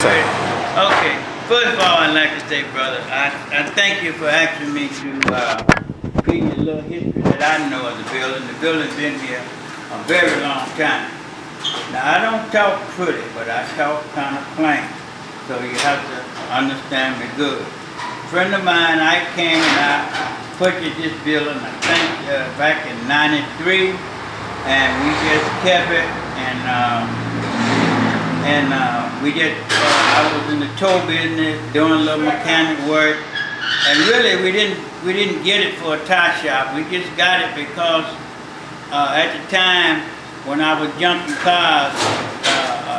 Okay, first of all, I'd like to say, brother, I thank you for asking me to read a little history that I know of the building. The building's been here a very long time. Now, I don't talk pretty, but I talk kind of plain, so you have to understand me good. A friend of mine, I came and I purchased this building, I think, back in '93, and we just kept it, and I was in the tow business, doing a little mechanic work, and really we didn't get it for a tire shop. We just got it because at the time when I was jumping cars,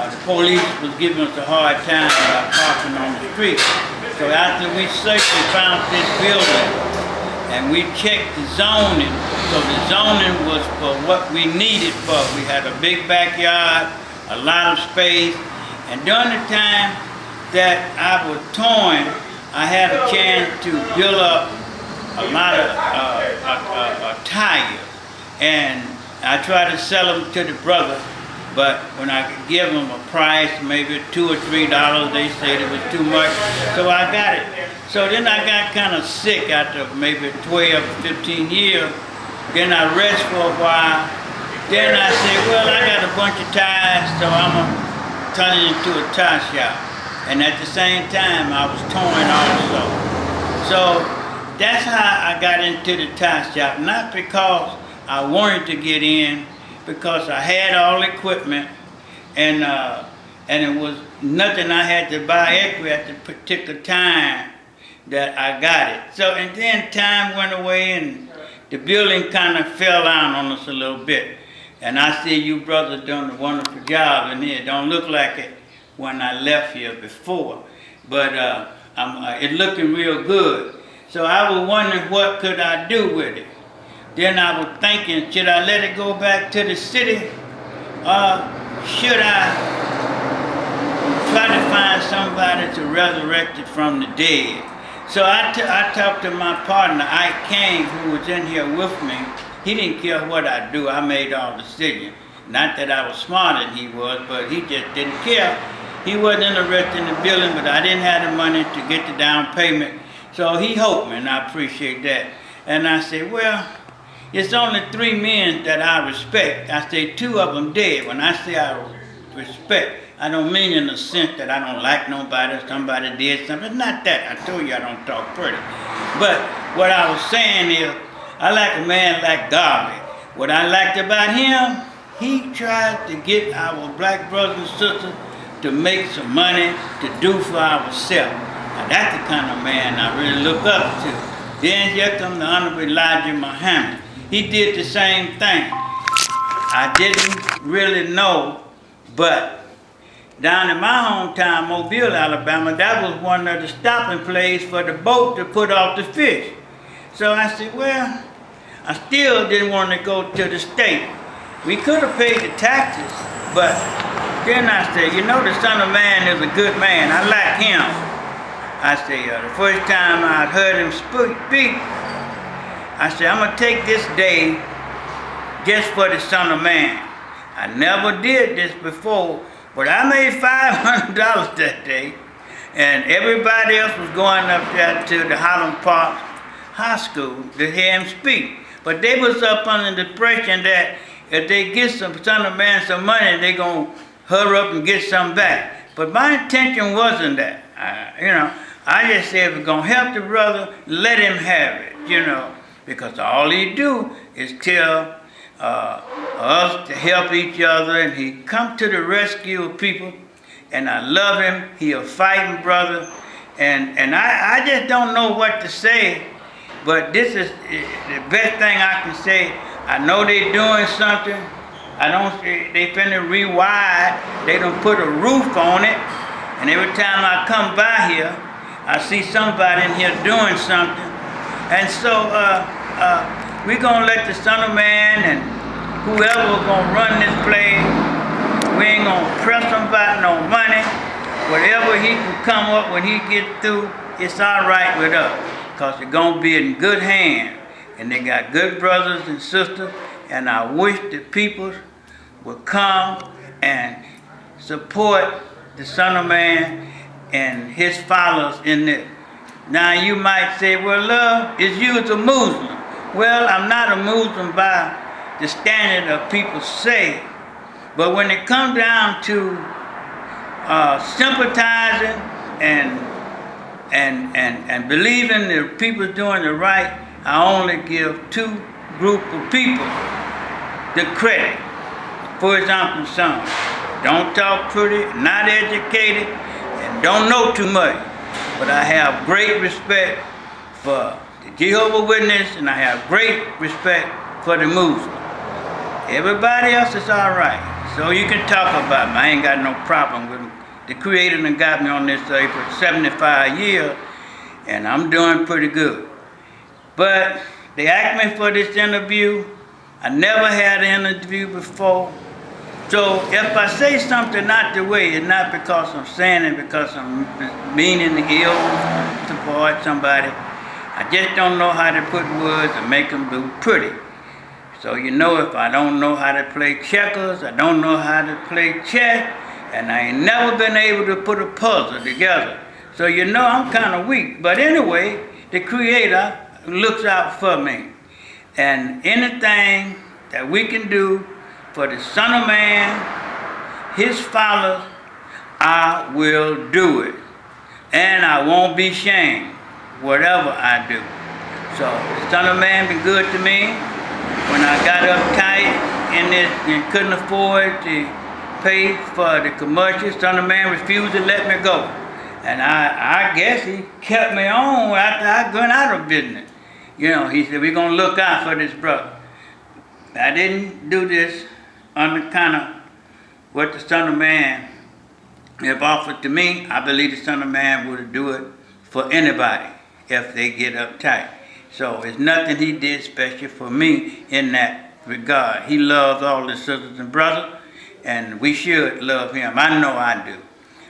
the police was giving us a hard time about parking on the street. So after we searched and found this building, and we checked the zoning, so the zoning was for what we needed for. We had a big backyard, a lot of space, and during the time that I was touring, I had a chance to build up a lot of tires, and I tried to sell them to the brother, but when I could give them a price, maybe $2 or $3, they said it was too much, so I got it. So then I got kind of sick after maybe 12 or 15 years. Then I rest for a while. Then I said, well, I got a bunch of tires, so I'm going to turn it into a tire shop. And at the same time, I was touring also. So that's how I got into the tire shop. Not because I wanted to get in, because I had all the equipment, and it was nothing I had to buy extra at the particular time that I got it. So, and then time went away, and the building kind of fell down on us a little bit. And I see you brothers doing a wonderful job in here. It don't look like it when I left here before, but it's looking real good. So I was wondering what could I do with it. Then I was thinking, should I let it go back to the city, or should I try to find somebody to resurrect it from the dead? So I talked to my partner, Ike King, who was in here with me. He didn't care what I do. I made all the decisions. Not that I was smarter than he was, but he just didn't care. He wasn't interested in the building, but I didn't have the money to get the down payment. So he helped me, and I appreciate that. And I said, well, it's only 3 men that I respect. I say 2 of them dead. When I say I respect, I don't mean in the sense that I don't like nobody or somebody did something. It's not that. I told you I don't talk pretty. But what I was saying is, I like a man like Garvey. What I liked about him, he tried to get our black brothers and sisters to make some money to do for ourselves. Now that's the kind of man I really look up to. Then here comes the Honorable Elijah Muhammad. He did the same thing. I didn't really know, but down in my hometown, Mobile, Alabama, that was one of the stopping places for the boat to put off the fish. So I said, well, I still didn't want to go to the state. We could have paid the taxes, but then I said, you know, the Son of Man is a good man. I like him. I said, the first time I heard him speak, I said, I'm going to take this day just for the Son of Man. I never did this before, but I made $500 that day, and everybody else was going up there to the Highland Park High School to hear him speak. But they was up under the impression that if they get some Son of Man some money, they going to hurry up and get some back. But my intention wasn't that. I just said if it's going to help the brother, let him have it, because all he do is tell us to help each other, and he come to the rescue of people, and I love him. He a fighting brother, and I just don't know what to say, but this is the best thing I can say. I know they doing something. They finna rewire. They done put a roof on it, and every time I come by here, I see somebody in here doing something, and so we're gonna let the Son of Man and whoever gonna run this place. We ain't gonna press him about no money. Whatever he can come up when he gets through, it's all right with us, because it's gonna be in good hands. And they got good brothers and sisters, and I wish the people would come and support the Son of Man and his followers in it. Now you might say, well, love, is you as a Muslim. Well, I'm not a Muslim by the standard of people say, but when it comes down to sympathizing and believing that people doing the right, I only give two group of people the credit. For example, some don't talk pretty, not educated, and don't know too much. But I have great respect for the Jehovah's Witness, and I have great respect for the Muslims. Everybody else is all right. So you can talk about me. I ain't got no problem with them. The Creator done got me on this earth for 75 years, and I'm doing pretty good. But they asked me for this interview. I never had an interview before. So if I say something not the way, it's not because I'm saying it because I'm meaning ill toward somebody. I just don't know how to put words and make them do pretty. So you know, if I don't know how to play checkers, I don't know how to play chess, and I ain't never been able to put a puzzle together. So you know I'm kind of weak. But anyway, the Creator looks out for me. And anything that we can do for the Son of Man, his followers, I will do it. And I won't be ashamed, whatever I do. So the Son of Man been good to me. When I got uptight in this and couldn't afford to pay for the commercial, Son of Man refused to let me go. And I guess he kept me on after I went out of business. You know, he said, we're going to look out for this brother. I didn't do this on the kind of what the Son of Man have offered to me. I believe the Son of Man would do it for anybody if they get uptight. So it's nothing he did special for me in that regard. He loves all his sisters and brothers, and we should love him. I know I do.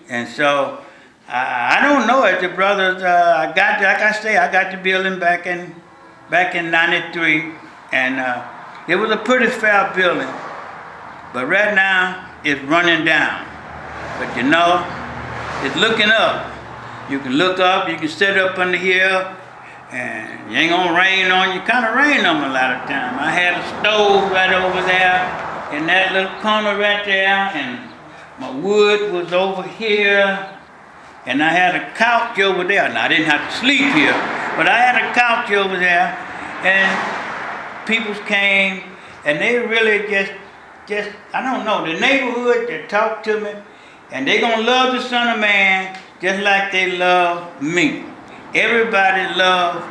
And so I don't know if the brothers, I got the building back in 93, and it was a pretty fair building. But right now, it's running down. But you know, it's looking up. You can look up, you can sit up under here, and it ain't gonna rain on you. Kind of rain on me a lot of times. I had a stove right over there, in that little corner right there, and my wood was over here, and I had a couch over there. Now, I didn't have to sleep here, but I had a couch over there, and people came, and they really just, I don't know, the neighborhood that talked to me, and they gonna love the Son of Man just like they love me. Everybody love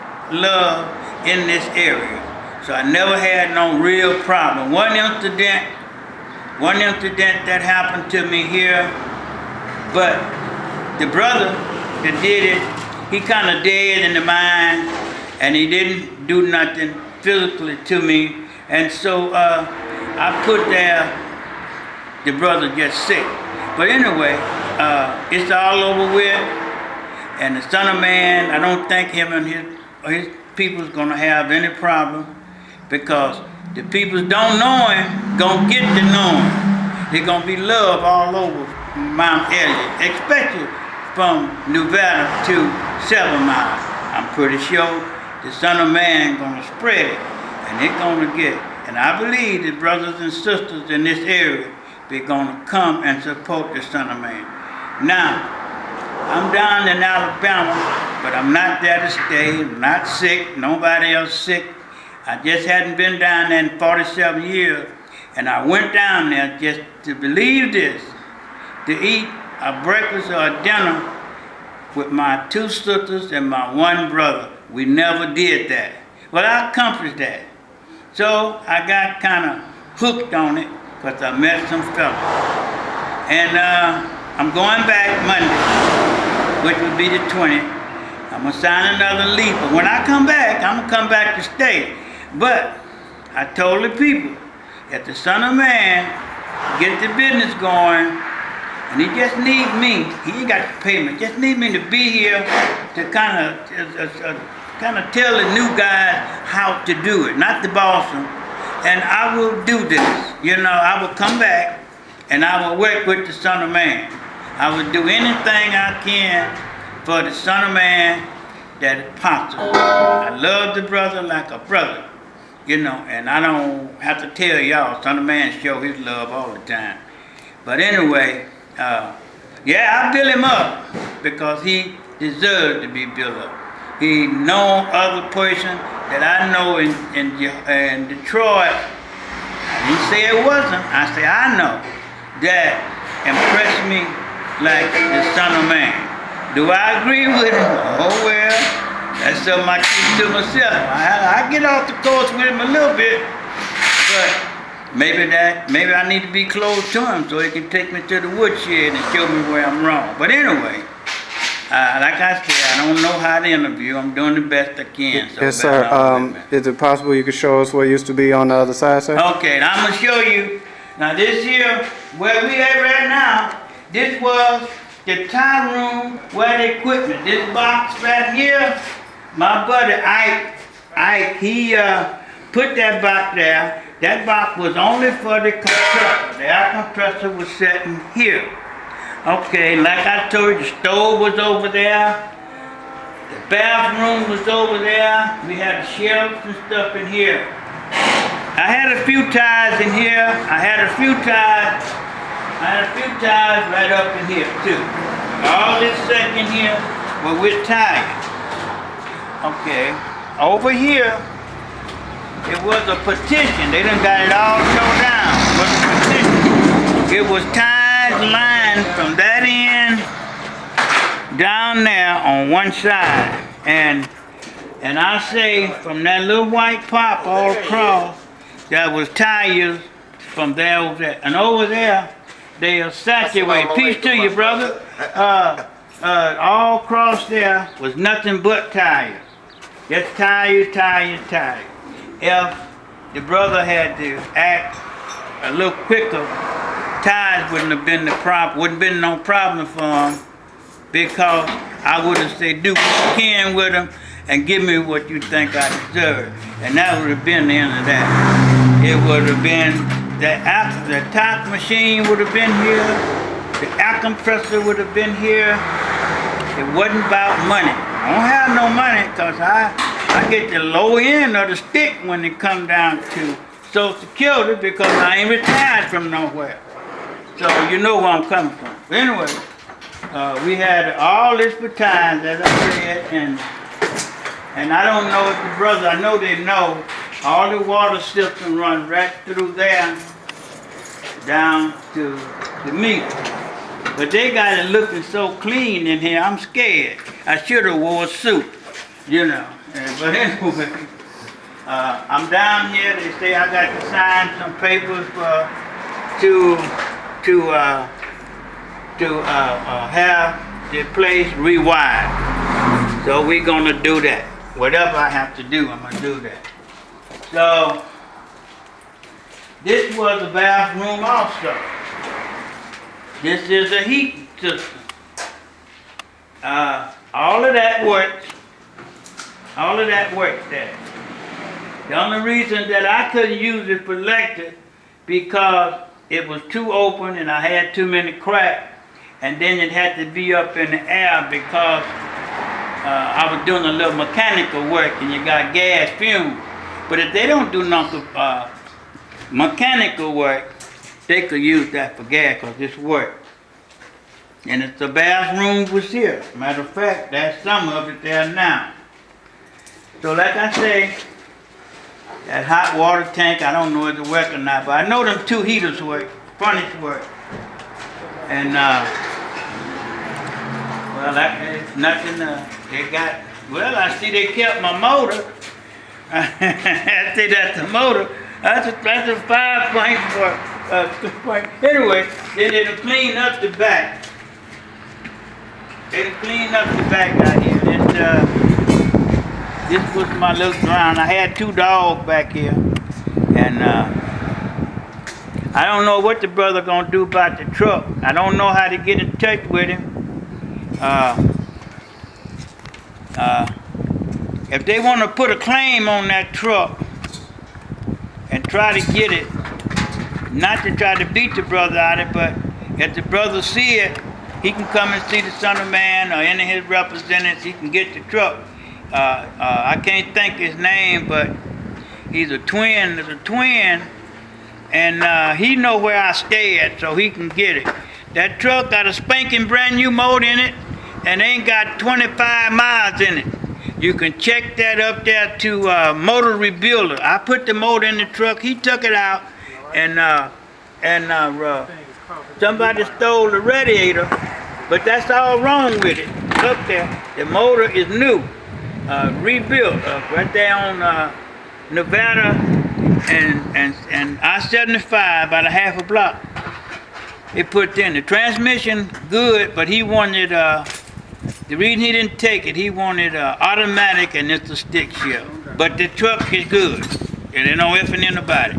in this area. So I never had no real problem. One incident that happened to me here, but the brother that did it, he kind of dead in the mind, and he didn't do nothing physically to me. And so I put there, the brother just sick. But anyway, it's all over with. And the Son of Man, I don't think him and his people's gonna have any problem, because the people don't know him, gonna get to know him. There's gonna be love all over Mount Elliott, especially from Nevada to 7 Mile. I'm pretty sure the Son of Man gonna spread it, and they're gonna get it. And I believe the brothers and sisters in this area, they're gonna come and support the Son of Man. Now, I'm down in Alabama, but I'm not there to stay. I'm not sick. Nobody else sick. I just hadn't been down there in 47 years, and I went down there just to believe this, to eat a breakfast or a dinner with my 2 sisters and my 1 brother. We never did that. Well, I accomplished that. So I got kind of hooked on it because I met some fellas. And I'm going back Monday, which would be the 20th. I'm going to sign another lease. But when I come back, I'm going to come back to stay. But I told the people, if the Son of Man get the business going, and he just need me, he ain't got to pay me, just need me to be here to kind of tell the new guys how to do it, not to boss them. And I will do this. You know, I will come back and I will work with the Son of Man. I would do anything I can for the Son of Man that is possible. I love the brother like a brother, and I don't have to tell y'all, Son of Man show his love all the time. But anyway, I built him up because he deserved to be built up. He no other person that I know in Detroit. I didn't say it wasn't. I say I know that impressed me like the Son of Man. Do I agree with him? Oh well, that's something I keep to myself. I get off the course with him a little bit, but maybe I need to be close to him so he can take me to the woodshed and show me where I'm wrong. But anyway, like I said, I don't know how to interview. I'm doing the best I can. So yes, sir. Is it possible you could show us what used to be on the other side, sir? Okay, now I'm going to show you. Now this here, where we at right now, this was the tie room where the equipment. This box right here, my buddy Ike, he put that box there. That box was only for the compressor. The air compressor was sitting here. Okay, like I told you, the stove was over there. The bathroom was over there. We had the shelves and stuff in here. I had a few ties in here. I had a few ties right up in here too. All this section here was with ties. Okay, over here, it was a partition. They done got it all tore down. It was a partition. It was ties lined from that end down there on one side. And I say from that little white pop all across, that was tires from there over there. And over there, they are saturated. Peace to you, brother. All across there was nothing but tires. Just tires. If the brother had to act a little quicker, tires wouldn't been no problem for him, because I would have said, do what you can with them and give me what you think I deserve. And that would have been the end of that. It would have been the top machine would have been here, the air compressor would have been here. It wasn't about money. I don't have no money because I get the low end of the stick when it come down to Social Security, because I ain't retired from nowhere. So you know where I'm coming from. But anyway, we had all this for times, as I said, and I don't know if the brothers, I know they know, all the water system runs right through there down to the meter. But they got it looking so clean in here, I'm scared. I should have wore a suit, But anyway, I'm down here. They say I got to sign some papers to have the place rewired. So we're gonna do that. Whatever I have to do, I'm gonna do that. So this was the bathroom also. This is a heat system. All of that works. All of that works there. The only reason that I couldn't use it for electric, because it was too open and I had too many cracks, and then it had to be up in the air because I was doing a little mechanical work and you got gas fumes. But if they don't do nothing mechanical work, they could use that for gas because it's work. And it's the bathroom was here. Matter of fact, that's some of it there now. So like I say, that hot water tank, I don't know if it work or not, but I know them two heaters work, furnace work. And well, it's nothing, they got, well, I see they kept my motor. I see that's the motor. That's a 5.4. Anyway, then it'll clean up the back. It'll clean up the back out here. This was my little ground. I had 2 dogs back here, and I don't know what the brother gonna do about the truck. I don't know how to get in touch with him. If they want to put a claim on that truck and try to get it, not to try to beat the brother out of it, but if the brother see it he can come and see the Son of Man or any of his representatives. He can get the truck. I can't think his name, but he's a twin. There's a twin, and he know where I stay at, so he can get it. That truck got a spanking brand new motor in it, and ain't got 25 miles in it. You can check that up there to Motor Rebuilder. I put the motor in the truck. He took it out, and somebody stole the radiator, but that's all wrong with it. Up there, the motor is new, rebuilt, right there on Nevada and I-75, about a half a block. They put in the transmission good, but he wanted the reason he didn't take it, he wanted automatic and it's a stick shift. But the truck is good, and there's no ifing in about it.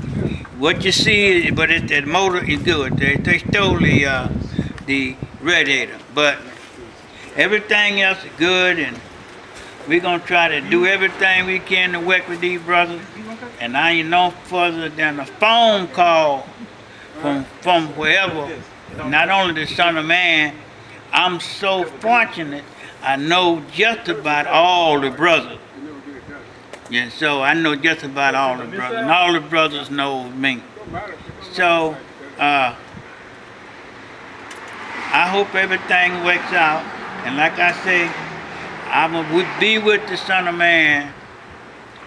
What you see, but that motor is good. They stole the radiator, but everything else is good, and we're gonna try to do everything we can to work with these brothers. And I ain't no further than a phone call from wherever. Not only the Son of Man, I'm so fortunate. I know just about all the brothers. Yeah, so I know just about all the brothers, and all the brothers know me. So I hope everything works out. And like I say, would be with the Son of Man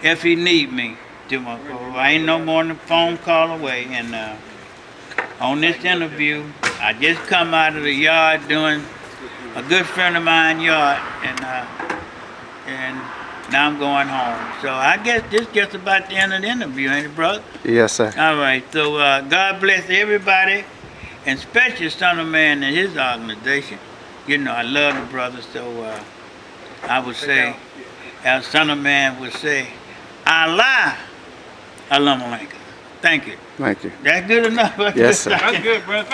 if he need me. I ain't no more than a phone call away. And on this interview, I just come out of the yard doing a good friend of mine yard, and now I'm going home. So I guess this gets about the end of the interview, ain't it, brother? Yes, sir. All right. So God bless everybody, and especially Son of Man and his organization. You know, I love the brother, so I would say, as Son of Man would say, Allah, Alaikum. Thank you. Thank you. That's good enough. Yes, sir. That's good, brother.